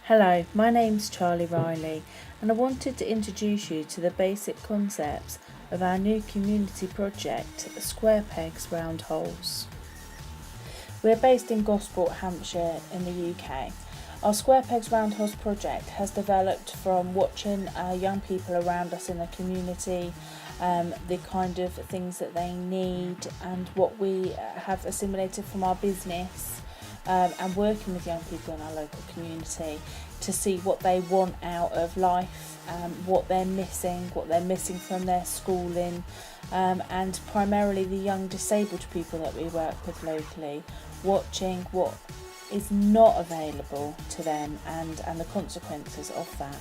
Hello, my name's Charlie Riley, and I wanted to introduce you to the basic concepts of our new community project, Square Pegs Round Holes. We're based in Gosport, Hampshire in the UK. Our Square Pegs Round Holes project has developed from watching young people around us in the community, the kind of things that they need and what we have assimilated from our business, and working with young people in our local community to see what they want out of life, what they're missing from their schooling, and primarily the young disabled people that we work with locally, watching what is not available to them and the consequences of that.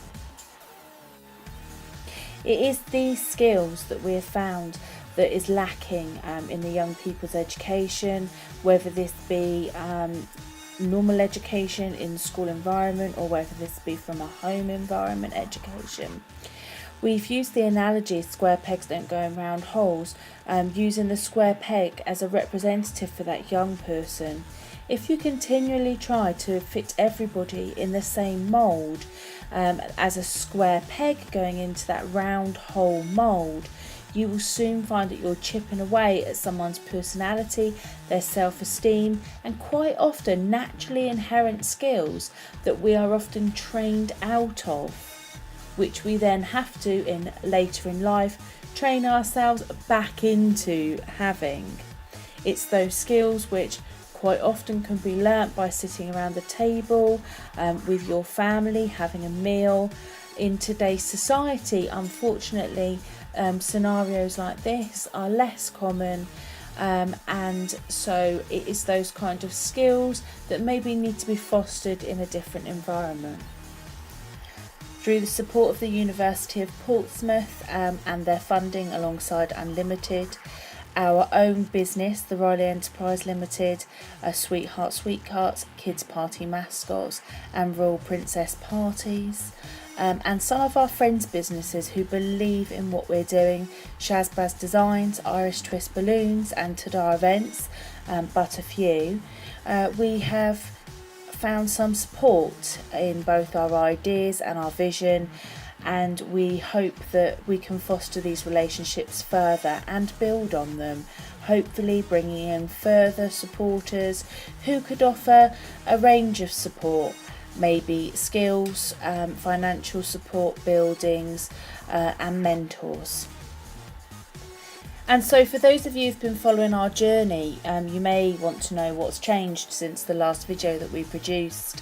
It is these skills that we have found that is lacking in the young people's education, whether this be normal education in the school environment or whether this be from a home environment education. We've used the analogy square pegs don't go in round holes, using the square peg as a representative for that young person. If you continually try to fit everybody in the same mould, as a square peg going into that round hole mould, you will soon find that you're chipping away at someone's personality, their self-esteem, and quite often naturally inherent skills that we are often trained out of, which we then have to, later in life, train ourselves back into having. It's those skills which quite often can be learnt by sitting around the table with your family, having a meal. In today's society, unfortunately, scenarios like this are less common, and so it is those kind of skills that maybe need to be fostered in a different environment. Through the support of the University of Portsmouth and their funding alongside Unlimited, our own business, the Riley Enterprise Limited, Sweetheart Sweetcarts, Kids Party Mascots and Royal Princess Parties, and some of our friends' businesses who believe in what we're doing, Shazbaz Designs, Irish Twist Balloons and Tadar Events, but a few, we have found some support in both our ideas and our vision, and we hope that we can foster these relationships further and build on them, hopefully bringing in further supporters who could offer a range of support, maybe skills, financial support, buildings, and mentors. And so for those of you who've been following our journey, you may want to know what's changed since the last video that we produced.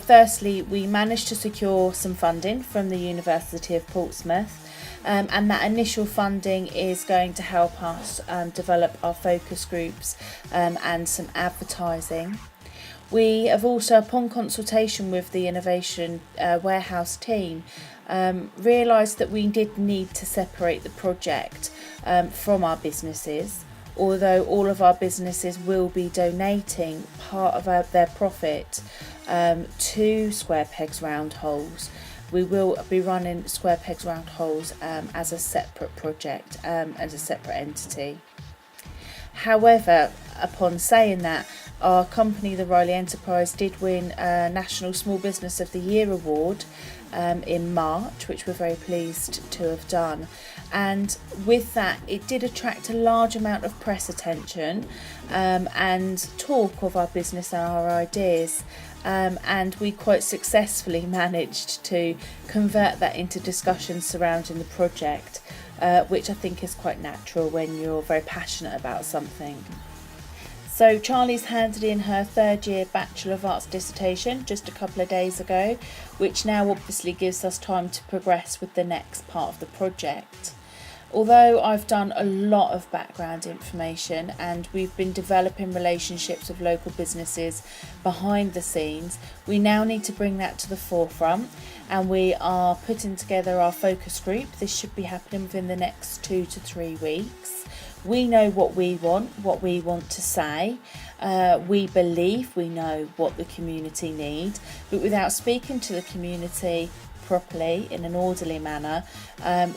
Firstly, we managed to secure some funding from the University of Portsmouth, and that initial funding is going to help us develop our focus groups and some advertising. We have also, upon consultation with the Innovation Warehouse team, realised that we did need to separate the project from our businesses. Although all of our businesses will be donating part of their profit to Square Pegs Round Holes, we will be running Square Pegs Round Holes as a separate project, as a separate entity. However, upon saying that, our company, the Riley Enterprise, did win a National Small Business of the Year award in March, which we're very pleased to have done. And with that, it did attract a large amount of press attention and talk of our business and our ideas. And we quite successfully managed to convert that into discussions surrounding the project, which I think is quite natural when you're very passionate about something. So Charlie's handed in her third year Bachelor of Arts dissertation just a couple of days ago, which now obviously gives us time to progress with the next part of the project. Although I've done a lot of background information and we've been developing relationships with local businesses behind the scenes, we now need to bring that to the forefront, and we are putting together our focus group. This should be happening within the next 2 to 3 weeks. We know what we want to say. We believe we know what the community need, but without speaking to the community properly in an orderly manner,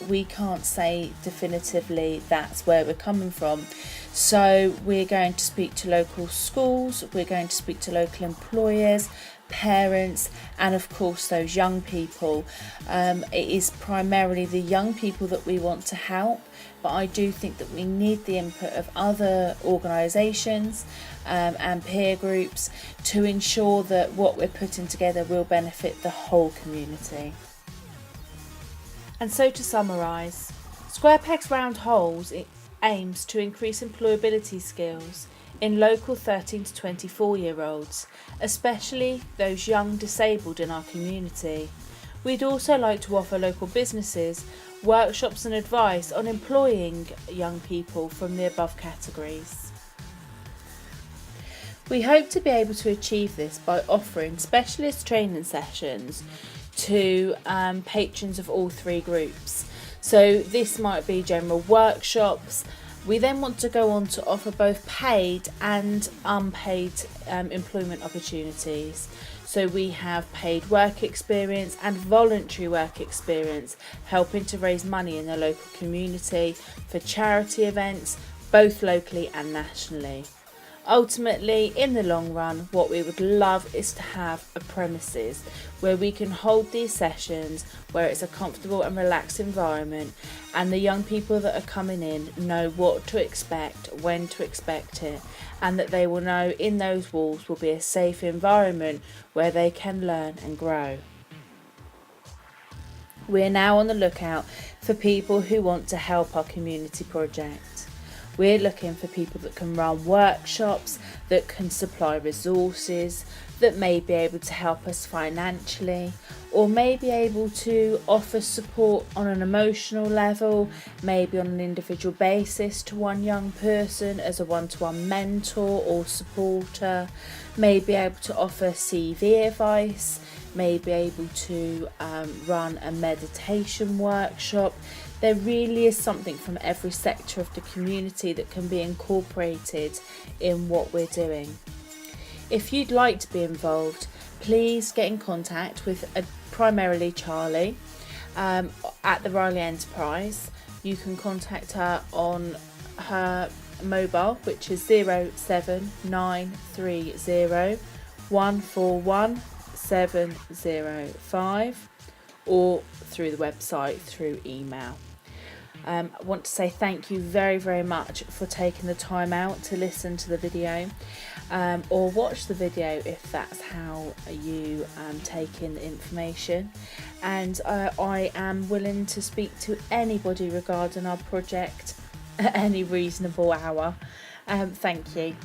we can't say definitively that's where we're coming from. So we're going to speak to local schools, we're going to speak to local employers, parents and of course those young people. It is primarily the young people that we want to help, but I do think that we need the input of other organisations and peer groups to ensure that what we're putting together will benefit the whole community. And so to summarise, Square Pegs Round Holes aims to increase employability skills in local 13 to 24 year olds, especially those young disabled in our community. We'd also like to offer local businesses workshops and advice on employing young people from the above categories. We hope to be able to achieve this by offering specialist training sessions to patrons of all three groups. So this might be general workshops. We then want to go on to offer both paid and unpaid employment opportunities. So we have paid work experience and voluntary work experience, helping to raise money in the local community for charity events, both locally and nationally. Ultimately, in the long run, what we would love is to have a premises where we can hold these sessions, where it's a comfortable and relaxed environment, and the young people that are coming in know what to expect, when to expect it, and that they will know in those walls will be a safe environment where they can learn and grow. We are now on the lookout for people who want to help our community project. We're looking for people that can run workshops, that can supply resources, that may be able to help us financially, or may be able to offer support on an emotional level, maybe on an individual basis to one young person as a one-to-one mentor or supporter, may be able to offer CV advice, may be able to run a meditation workshop. There really is something from every sector of the community that can be incorporated in what we're doing. If you'd like to be involved, please get in contact with primarily Charlie at the Riley Enterprise. You can contact her on her mobile, which is 07930 141 705, or through the website, through email. I want to say thank you very, very much for taking the time out to listen to the video or watch the video if that's how you take in the information. And I am willing to speak to anybody regarding our project at any reasonable hour. Thank you.